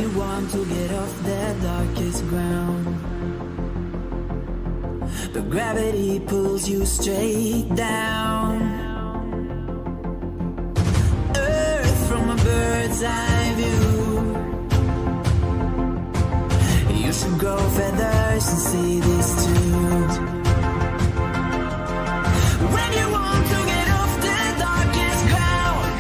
you want to get off the darkest ground, but gravity pulls you straight down. Earth from a bird's eye view. You should grow feathers and see this too. When you want to get off the darkest ground,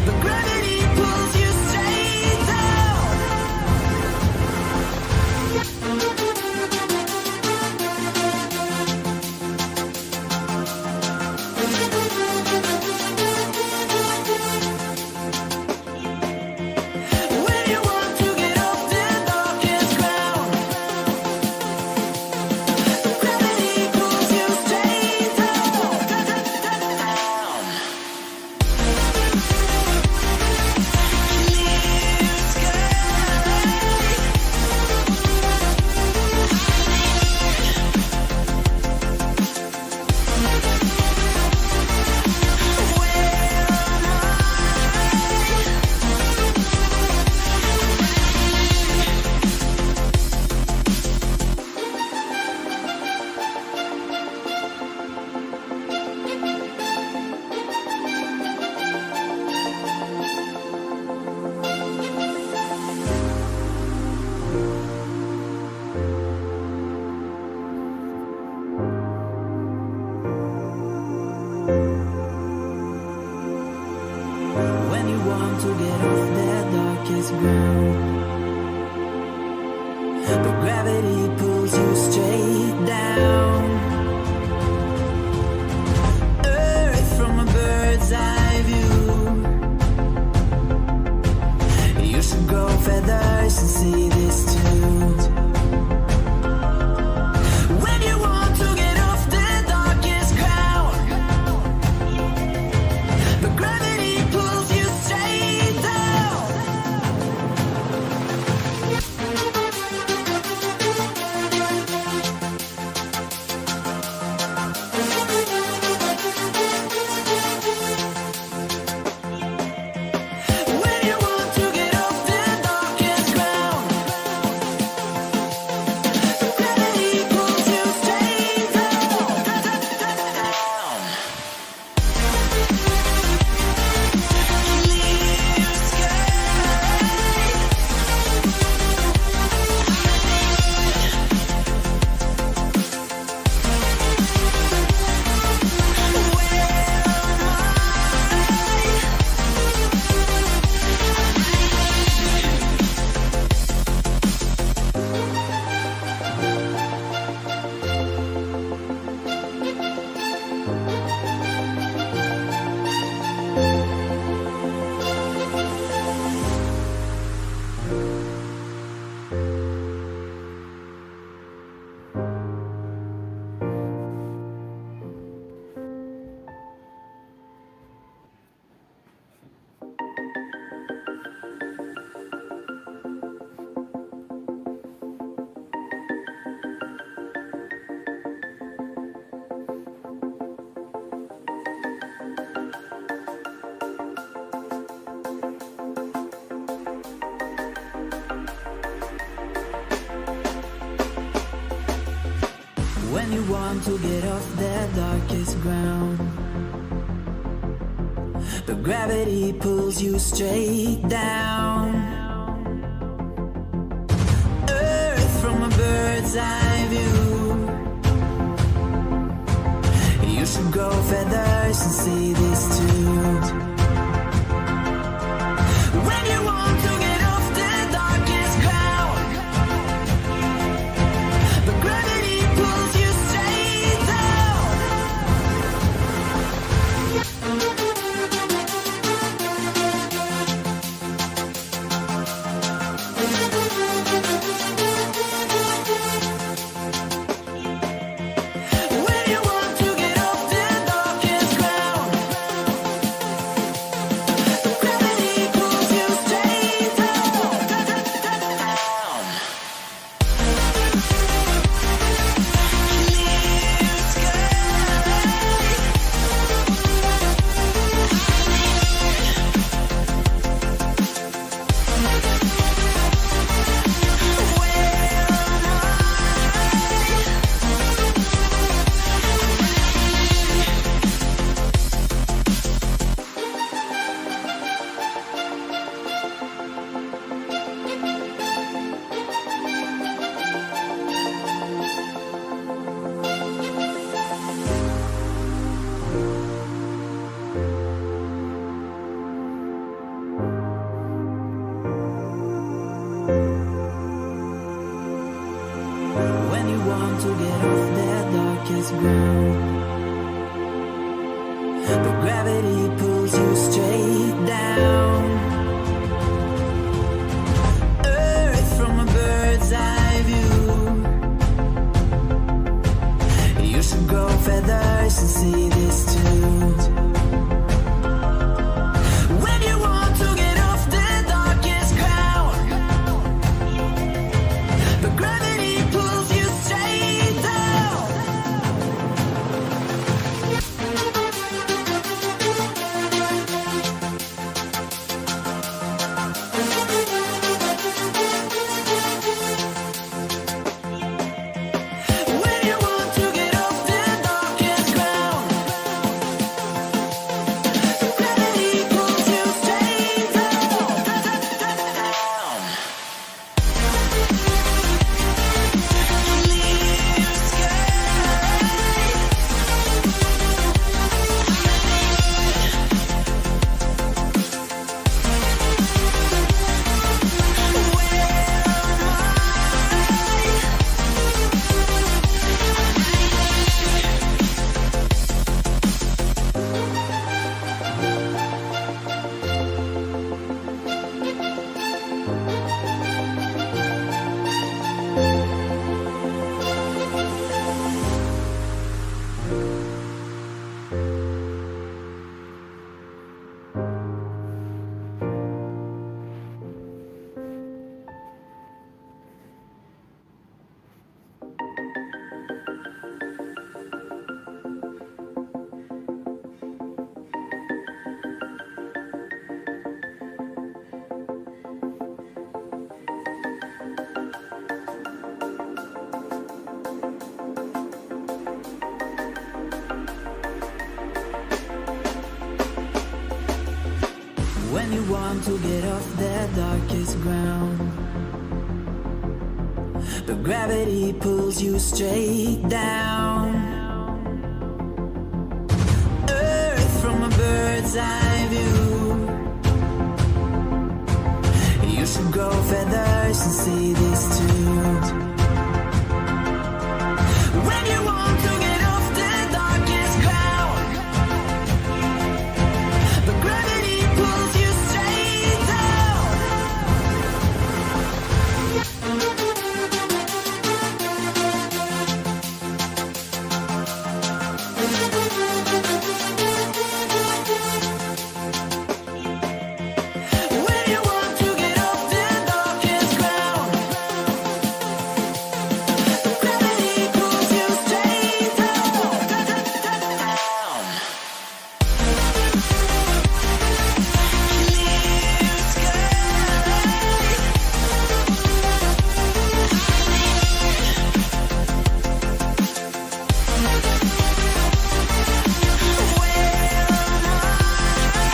but gravity pulls you straight down. When you want to get off the darkest ground, gravity pulls you straight down. Clear sky. When you want to get off the darkest ground, but gravity pulls you straight down. Earth from a bird's eye view. You should grow feathers and see this too. When you want to get off the darkest ground, but gravity pulls you straight down. When you want to get off the darkest ground, gravity pulls you straight down. Clear sky. When you want to get off the darkest ground, but gravity pulls you straight down. Earth from a bird's eye view. You should grow feathers and see this too. When you want to get off the darkest ground, but gravity pulls you straight down. When you want to get off the darkest ground, darkest ground. But gravity pulls you straight down. Earth from a bird's eye view. You should grow feathers and see this too. When you want to get off the darkest ground, but gravity pulls you straight down. When you want to get off the darkest ground, gravity pulls you straight down. Clear When you want to get off the darkest ground, but gravity pulls you straight down. Earth from a bird's eye view. You should grow feathers and see this too.